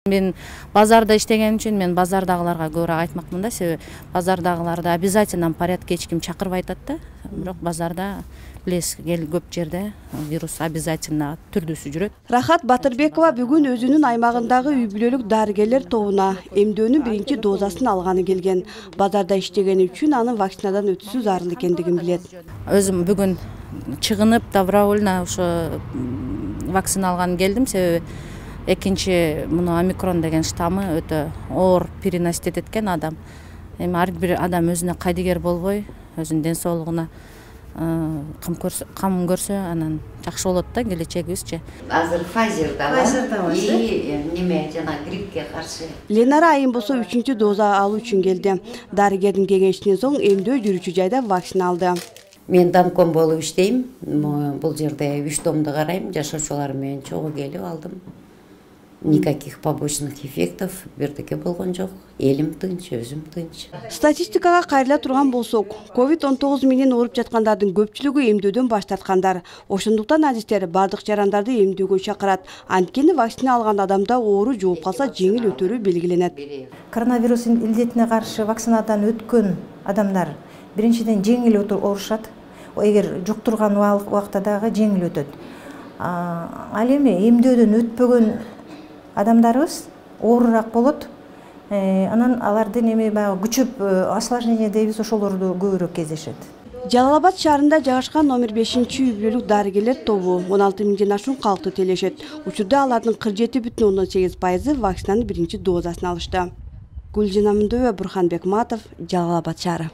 Мен базарда иштеген үчүн мен базардагыларга көбүрөөк айтмакмын да, себеби базардагыларда обязательно порядке эч ким чакырбай атат да. Бирок базарда билесиз, көп жерде вирус обязательно түрдүүсү жүрөт. Рахат Батырбекова бүгүн өзүнүн аймагындагы үй бүлөлүк дарыгерлер тобуна эмдөөнүн биринчи дозасын алганы келген. Базарда иштегени үчүн анын вакцинадан өтүүсү зарыл экендигин билет. Өзүм бүгүн чыгынып добровольно ошо вакцина алганы келдим, себеби экинчи муну омикрон деген штаммы өтө оор переносить эткен адам. Эми ар бир адам өзүнө кайдыгер болбой, өзүнүн ден соолугуна кам көрсө, анан жакшы болот да келечегибизчи. Азыр Pfizer да и неме жана гриппке каршы. Ленара айым болсо 3-чү доза алуу үчүн келди. Дарыгердин кеңешинен соң эмдөө жүрүүчү жайда вакцина алды. Мен домком болуп иштейм. Бул жерде 3 домду карайм, жашоочулар менен чогуу келип алдым. Никаких побочных эффектов бирдеке болгон жок. Элим тынч, өзүм тынч. Статистикага кайрыла турган болсок, COVID-19 менен ооруп жаткандардын көпчүлүгү эмдөөдөн баш тарткандар. Ошондуктан адистер бардык жарандарды эмдөөгө чакырат. Анткени вакцина алган адамда оору жугуп калса жеңил өтөрү белгиленет. Коронавирус илдетине каршы вакцинадан өткөн адамдар биринчиден жеңил оорушат. Эгер жуктурган убакта дагы жеңил өтөт. Ал эми эмдөөдөн өтпөгөн адамдарыбыз оорураак болот. Анан алардын эми баягы күчөп осложнение дейбиз, ошолорду көбүрөөк кездешет. Жалал-Абад шаарында жайгашкан номер 5-үй бүлөлүк дарыгерлер тобу 16 миңден ашуун калкты телешет. Учурда алардын 47,8% вакцинанын биринчи дозасын алышты. Гүлжина Мындоева, Бурхан Бекматов, Жалал-Абад шаары.